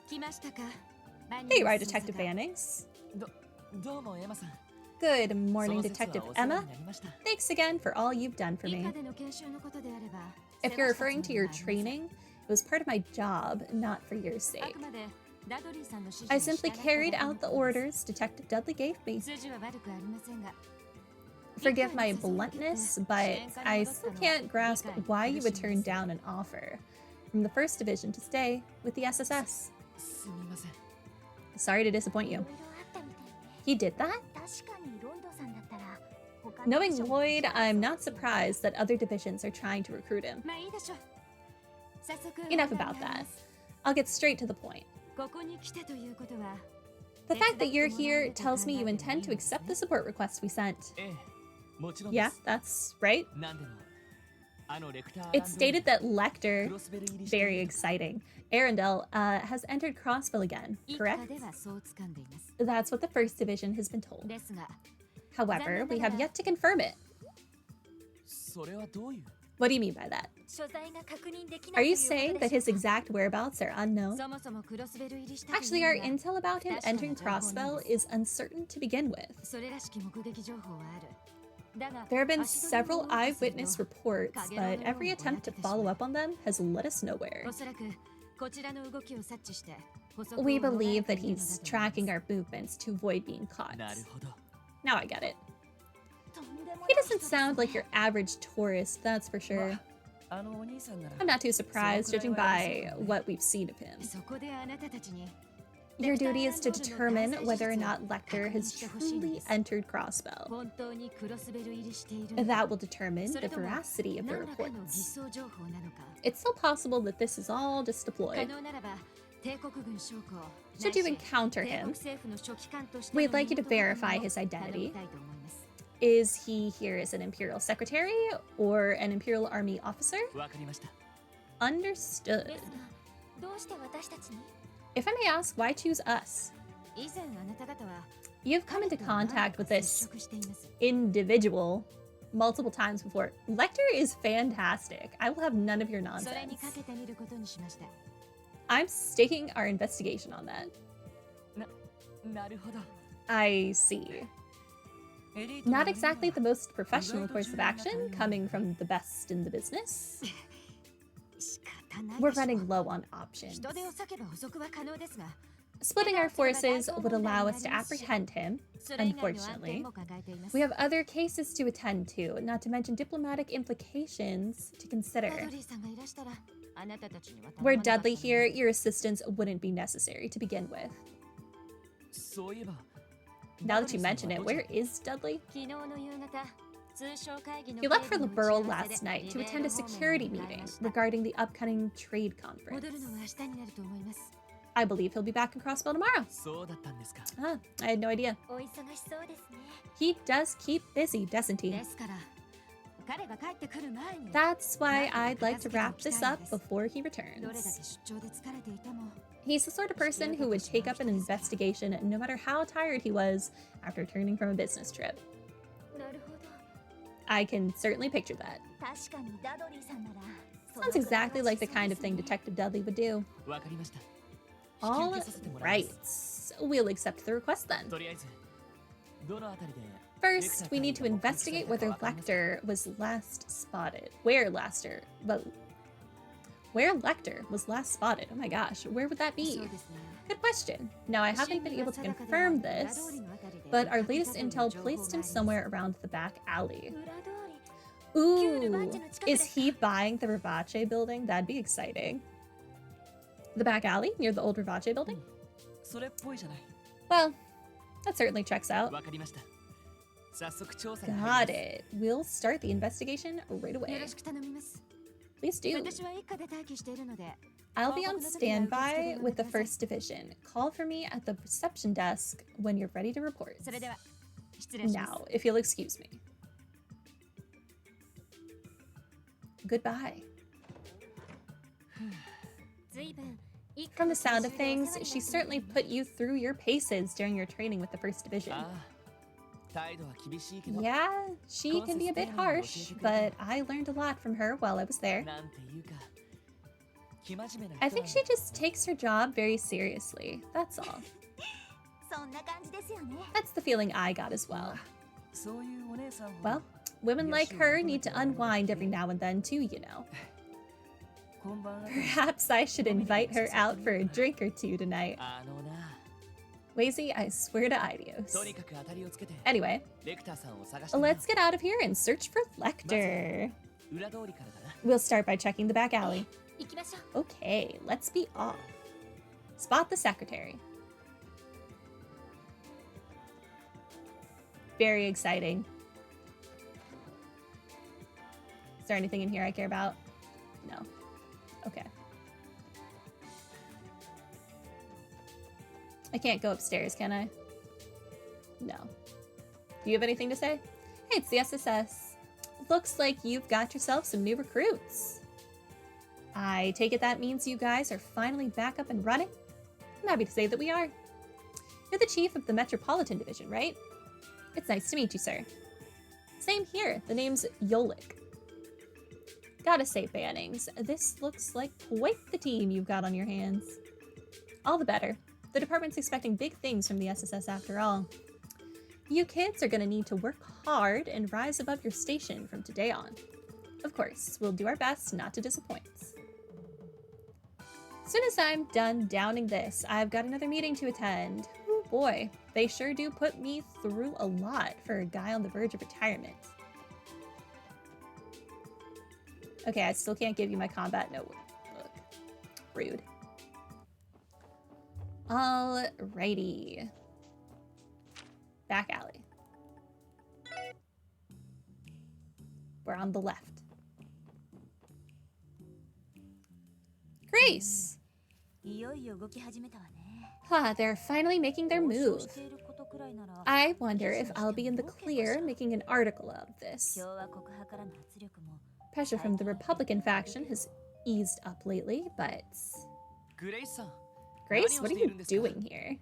There you are, Detective Bannings. Good morning, Detective Emma. Thanks again for all you've done for me. If you're referring to your training, it was part of my job, not for your sake. I simply carried out the orders Detective Dudley gave me. Forgive my bluntness, but I still can't grasp why you would turn down an offer from the 1st Division to stay with the SSS. Sorry to disappoint you. He did that? Knowing Lloyd, I'm not surprised that other divisions are trying to recruit him. Enough about that. I'll get straight to the point. The fact that you're here tells me you intend to accept the support request we sent. Yeah, that's right. It's stated that Lechter, very exciting, Arundel, has entered Crossbell again, correct? That's what the 1st Division has been told. However, we have yet to confirm it. What do you mean by that? Are you saying that his exact whereabouts are unknown? Actually, our intel about him entering Crossbell is uncertain to begin with. There have been several eyewitness reports, but every attempt to follow up on them has led us nowhere. We believe that he's tracking our movements to avoid being caught. Now I get it. He doesn't sound like your average tourist, that's for sure. I'm not too surprised, judging by what we've seen of him. Your duty is to determine whether or not Lechter has truly entered Crossbell. That will determine the veracity of the reports. It's still possible that this is all just a ploy. Should you encounter him, we'd like you to verify his identity. Is he here as an Imperial Secretary or an Imperial Army officer? Understood. If I may ask, why choose us? You've come into contact with this individual multiple times before. Lechter is fantastic. I will have none of your nonsense. I'm staking our investigation on that. I see. Not exactly the most professional course of action, coming from the best in the business. We're running low on options. Splitting our forces would allow us to apprehend him, unfortunately. We have other cases to attend to, not to mention diplomatic implications to consider. Were Dudley here, your assistance wouldn't be necessary to begin with. Now that you mention it, where is Dudley? He left for the borough last night to attend a security meeting regarding the upcoming trade conference. I believe he'll be back in Crossbell tomorrow. Ah, I had no idea. He does keep busy, doesn't he? That's why I'd like to wrap this up before he returns. He's the sort of person who would take up an investigation no matter how tired he was after returning from a business trip. I can certainly picture that. Sounds exactly like the kind of thing Detective Dudley would do. All right, we'll accept the request then. First, we need to investigate whether Lechter was last spotted. Where Lechter was last spotted. Oh my gosh, where would that be? Good question. Now, I haven't been able to confirm this, but our latest intel placed him somewhere around the back alley. Ooh, is he buying the Rivace building? That'd be exciting. The back alley near the old Rivace building? Well, that certainly checks out. Got it. We'll start the investigation right away. Please do. I'll be on standby with the 1st Division. Call for me at the reception desk when you're ready to report. Now, if you'll excuse me. Goodbye. From the sound of things, she certainly put you through your paces during your training with the 1st Division. Yeah, she can be a bit harsh, but I learned a lot from her while I was there. I think she just takes her job very seriously. That's all. That's the feeling I got as well. Well, women like her need to unwind every now and then too, you know. Perhaps I should invite her out for a drink or two tonight. Lazy, I swear to Idios. Anyway, let's get out of here and search for Lechter. We'll start by checking the back alley. Okay, let's be off. Spot the secretary. Very exciting. Is there anything in here I care about? No. Okay. I can't go upstairs, can I? No. Do you have anything to say? Hey, it's the SSS. Looks like you've got yourself some new recruits. I take it that means you guys are finally back up and running? I'm happy to say that we are. You're the chief of the Metropolitan Division, right? It's nice to meet you, sir. Same here. The name's Yolik. Gotta say, Bannings, this looks like quite the team you've got on your hands. All the better. The department's expecting big things from the SSS after all. You kids are gonna need to work hard and rise above your station from today on. Of course, we'll do our best not to disappoint. As soon as I'm done downing this, I've got another meeting to attend. Oh boy, they sure do put me through a lot for a guy on the verge of retirement. Okay, I still can't give you my combat note. Look. Rude. Alrighty. Back alley. We're on the left. Grace! Huh, they're finally making their move. I wonder if I'll be in the clear making an article out of this. Pressure from the Republican faction has eased up lately, but... Grace, what are you doing here?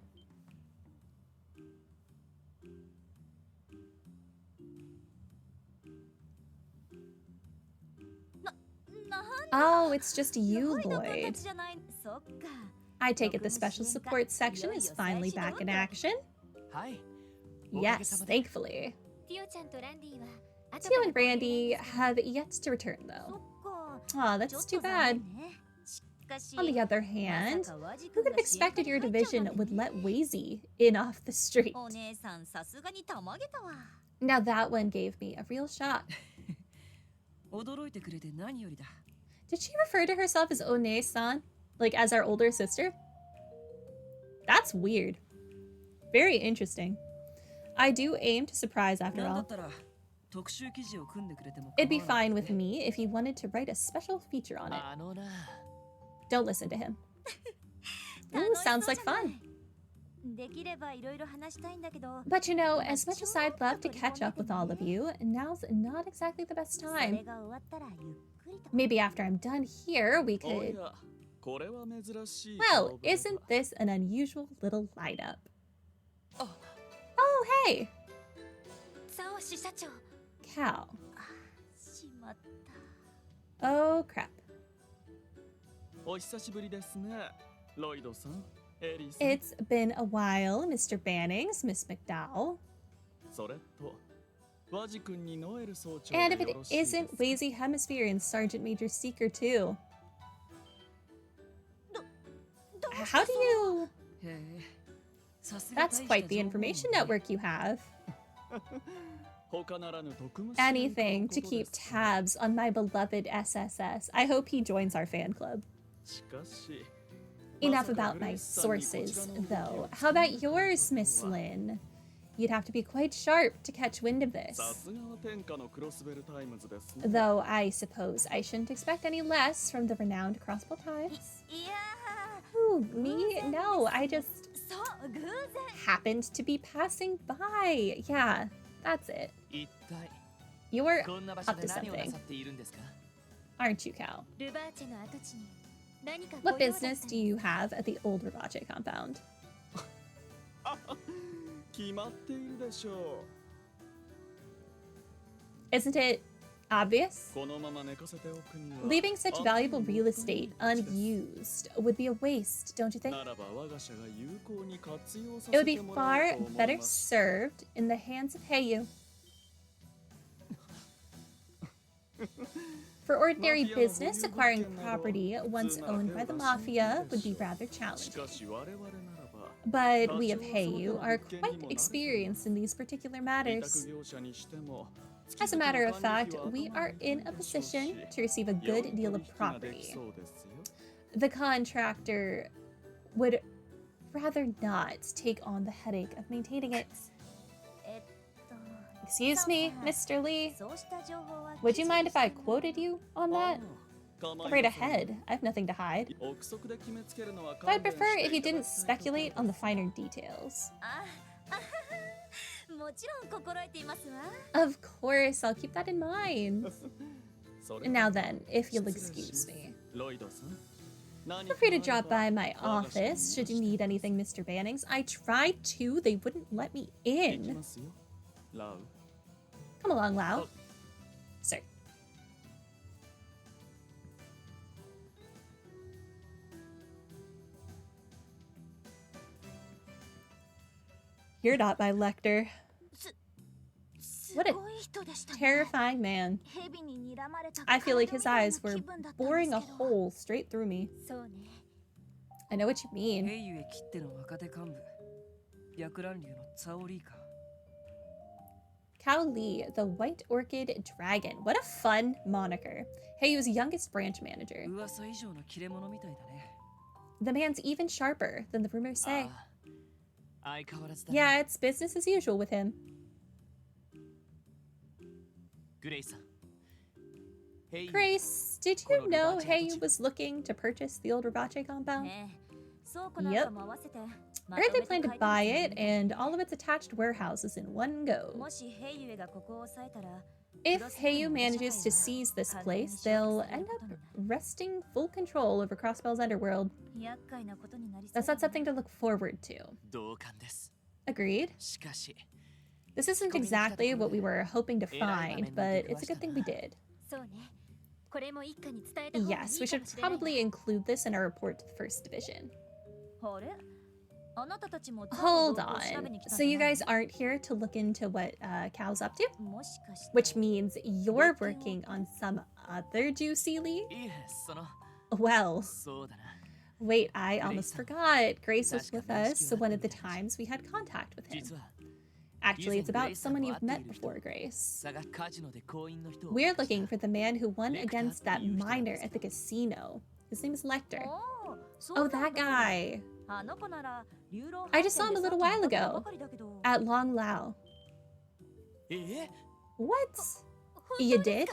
Oh, it's just you, Lloyd. I take it the special support section is finally back in action? Yes, thankfully. Tio and Randy have yet to return, though. Aw, that's too bad. On the other hand, who could have expected your division would let Wazy in off the street? Now that one gave me a real shock. Did she refer to herself as One-san? Like as our older sister? That's weird. Very interesting. I do aim to surprise after all. It'd be fine with me if you wanted to write a special feature on it. Don't listen to him. Ooh, sounds like fun. But you know, as much as I'd love to catch up with all of you, now's not exactly the best time. Maybe after I'm done here, we could... Well, isn't this an unusual little lineup? Oh, hey! Cow. Oh, crap. It's been a while, Mr. Bannings, Miss McDowell. And if it isn't Wazy Hemisphere and Sergeant Major Seeker, too. How do you... That's quite the information network you have. Anything to keep tabs on my beloved SSS. I hope he joins our fan club. Enough about my sources, though. How about yours, Miss Lynn? You'd have to be quite sharp to catch wind of this. Though I suppose I shouldn't expect any less from the renowned Crossbell Times. Ooh, me? No, I just happened to be passing by. Yeah, that's it. You're up to something, aren't you, Cal? What business do you have at the old Rivache compound? Isn't it Obvious. Leaving such valuable real estate unused would be a waste, don't you think? It would be far better served in the hands of Heiyu. For ordinary business, acquiring property once owned by the Mafia would be rather challenging. But we of Heiyu are quite experienced in these particular matters. As a matter of fact, we are in a position to receive a good deal of property. The contractor would rather not take on the headache of maintaining it. Excuse me, Mr. Lee. Would you mind if I quoted you on that? Right ahead. I have nothing to hide. I'd prefer if you didn't speculate on the finer details. Of course, I'll keep that in mind. And now then, if you'll excuse me. Feel free to drop by my office should you need anything, Mr. Bannings. I tried to, they wouldn't let me in. Come along, Lao. Sir. You're not my Lechter. What a terrifying man. I feel like his eyes were boring a hole straight through me. I know what you mean. Cao Li, the White Orchid Dragon. What a fun moniker. Heiyu's youngest branch manager. The man's even sharper than the rumors say. Yeah, it's business as usual with him. Grace, did you know Heiyu was looking to purchase the old Ribache compound? Yep. I heard they plan to buy it and all of its attached warehouses in one go. If Heiyu manages to seize this place, they'll end up wresting full control over Crossbell's underworld. That's not something to look forward to. Agreed. This isn't exactly what we were hoping to find, but it's a good thing we did. Yes, we should probably include this in our report to the First Division. Hold on. So you guys aren't here to look into what Cao's up to? Which means you're working on some other juicy lead? Well, wait, I almost forgot. Grace was with us one of the times we had contact with him. Actually, it's about someone you've met before, Grace. We're looking for the man who won against that miner at the casino. His name is Lechter. Oh, that guy. I just saw him a little while ago. At Long Lao. What? You did?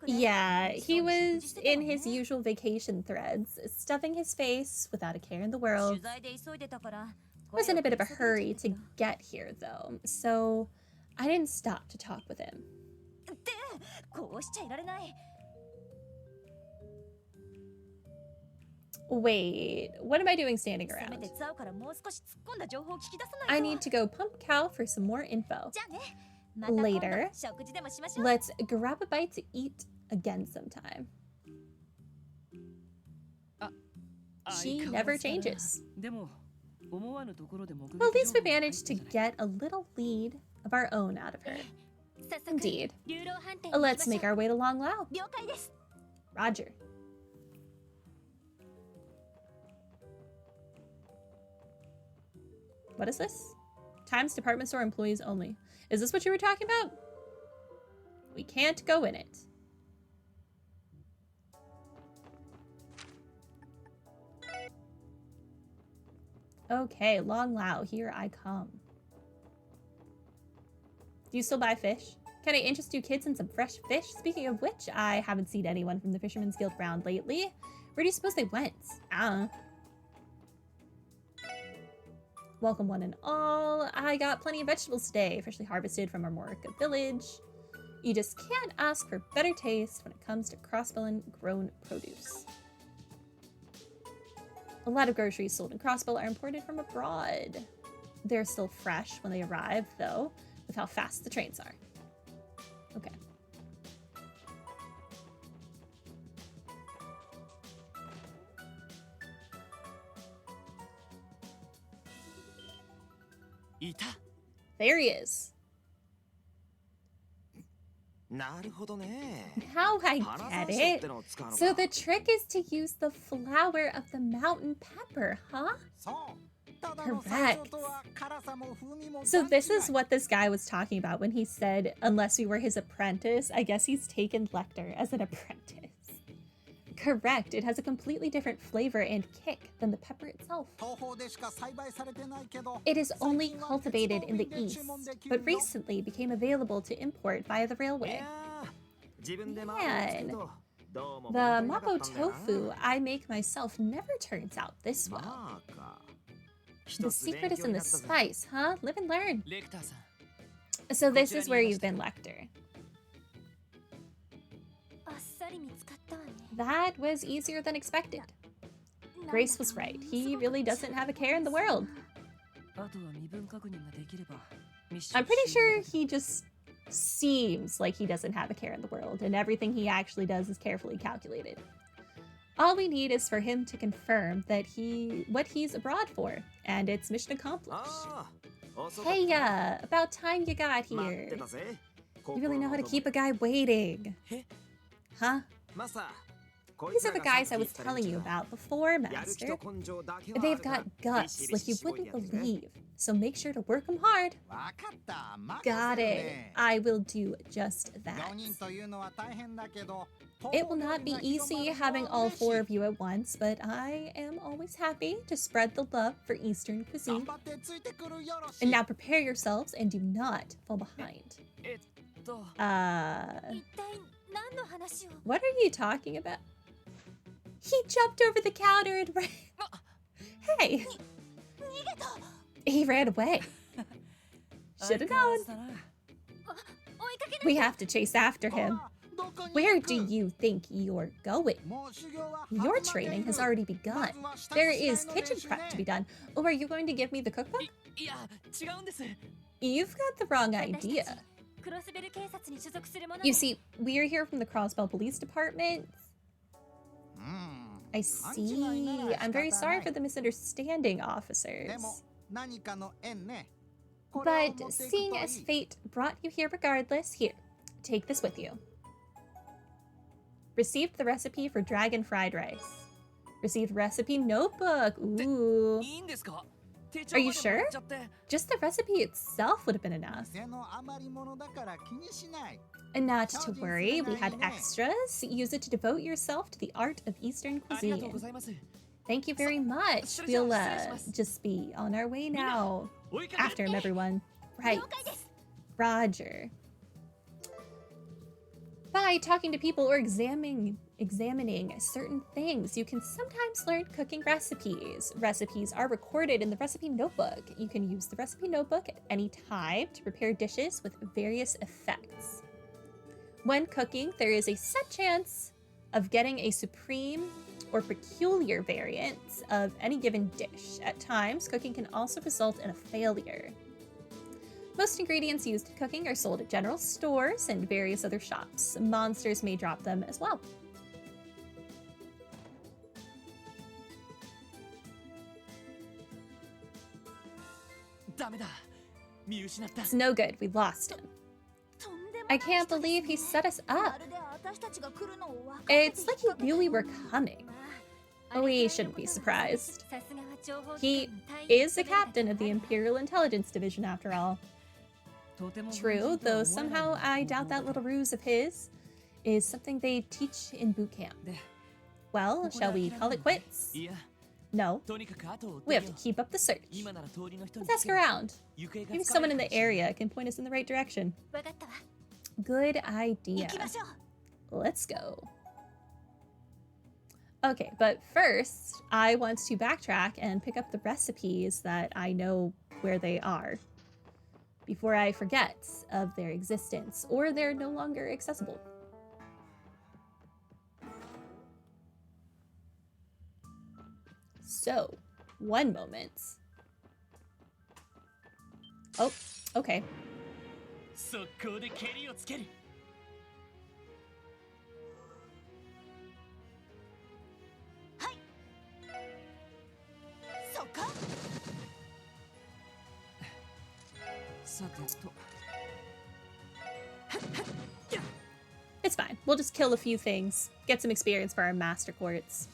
Yeah, he was in his usual vacation threads, stuffing his face without a care in the world. I was in a bit of a hurry to get here, though, so I didn't stop to talk with him. Wait, what am I doing standing around? I need to go pump Cal for some more info. Later, let's grab a bite to eat again sometime. She never changes. Well, at least we managed to get a little lead of our own out of her. Indeed. Let's make our way to Long Lao. Roger. What is this? Times department store employees only. Is this what you were talking about? We can't go in it. Okay, Long Lao, here I come. Do you still buy fish? Can I interest you kids in some fresh fish? Speaking of which, I haven't seen anyone from the Fisherman's Guild round lately. Where do you suppose they went? Welcome one and all. I got plenty of vegetables today, freshly harvested from our Morica village. You just can't ask for better taste when it comes to Crossbell grown produce. A lot of groceries sold in Crossbell are imported from abroad. They're still fresh when they arrive, though, with how fast the trains are. There he is. Now I get it. So the trick is to use the flower of the mountain pepper, huh? Correct. So this is what this guy was talking about when he said, unless we were his apprentice. I guess he's taken Lechter as an apprentice. Correct. It has a completely different flavor and kick than the pepper itself. It is only cultivated in the east, but recently became available to import via the railway. Man, the mapo tofu I make myself never turns out this well. The secret is in the spice, huh? Live and learn. So this is where you've been, Lechter. That was easier than expected. Grace was right. He really doesn't have a care in the world. I'm pretty sure he just seems like he doesn't have a care in the world, and everything he actually does is carefully calculated. All we need is for him to confirm that what he's abroad for, and it's mission accomplished. Hey, about time you got here. You really know how to keep a guy waiting. Huh? These are the guys I was telling you about before, Master. They've got guts like you wouldn't believe, so make sure to work them hard. Got it. I will do just that. It will not be easy having all 4 of you at once, but I am always happy to spread the love for Eastern cuisine. And now prepare yourselves and do not fall behind. What are you talking about? He jumped over the counter and ran. Hey! He ran away. Should have known. We have to chase after him. Where do you think you're going? Your training has already begun. There is kitchen prep to be done. Oh, are you going to give me the cookbook? You've got the wrong idea. You see, we are here from the Crossbell Police Department. I see. I'm very sorry for the misunderstanding, officers. But seeing as fate brought you here regardless, here, take this with you. Received the recipe for dragon fried rice. Received recipe notebook. Ooh. Are you sure? Just the recipe itself would have been enough. And not to worry, we had extras. Use it to devote yourself to the art of Eastern cuisine. Thank you very much. We'll just be on our way now. After him, everyone. Right. Roger. By talking to people or examining certain things, you can sometimes learn cooking recipes. Recipes are recorded in the recipe notebook. You can use the recipe notebook at any time to prepare dishes with various effects. When cooking, there is a set chance of getting a supreme or peculiar variant of any given dish. At times, cooking can also result in a failure. Most ingredients used in cooking are sold at general stores and various other shops. Monsters may drop them as well. It's no good. We lost him. I can't believe he set us up. It's like he knew we were coming. We shouldn't be surprised. He is the captain of the Imperial Intelligence Division after all. True, though somehow I doubt that little ruse of his is something they teach in boot camp. Well, shall we call it quits? No. We have to keep up the search. Let's ask around. Maybe someone in the area can point us in the right direction. Good idea. Let's go. Okay, but first, I want to backtrack and pick up the recipes that I know where they are before I forget of their existence or they're no longer accessible. So, one moment. Oh, okay. It's fine. We'll just kill a few things. Get some experience for our master quartz.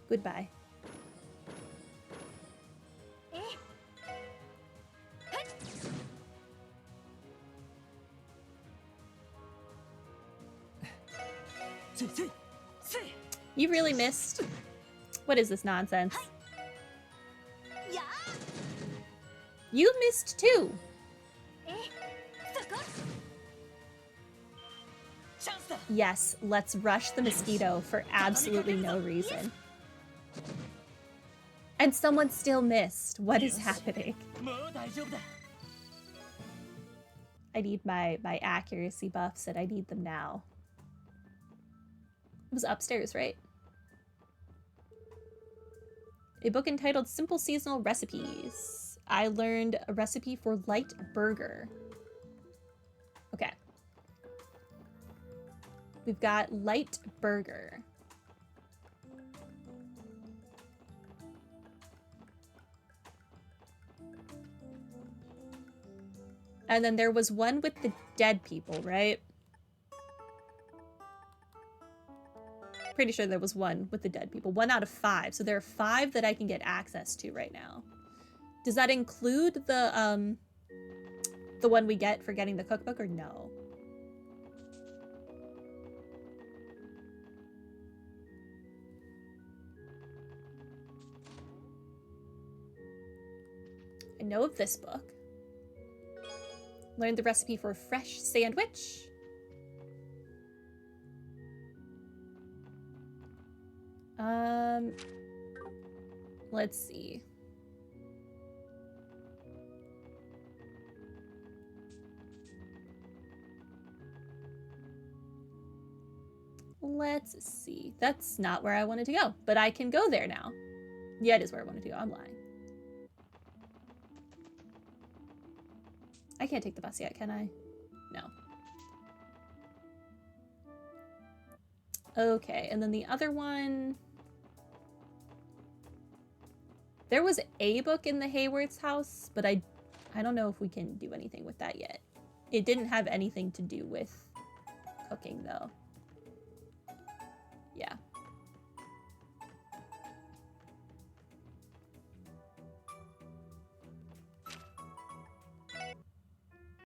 Goodbye. You really missed. What is this nonsense? You missed too. Yes, let's rush the mosquito for absolutely no reason. And someone still missed. What is happening? I need my accuracy buffs and I need them now. It was upstairs, right? A book entitled Simple Seasonal Recipes. I learned a recipe for light burger. Okay. We've got light burger. And then there was one with the dead people, right? Pretty sure there was one with the dead people. 1 out of 5. So there are 5 that I can get access to right now. Does that include the one we get for getting the cookbook or no? I know of this book. Learned the recipe for a fresh sandwich. Let's see. Let's see. That's not where I wanted to go, but I can go there now. Yeah, it is where I wanted to go. I'm lying. I can't take the bus yet, can I? No. Okay, and then the other one... There was a book in the Hayworth's house, but I don't know if we can do anything with that yet. It didn't have anything to do with cooking, though. Yeah.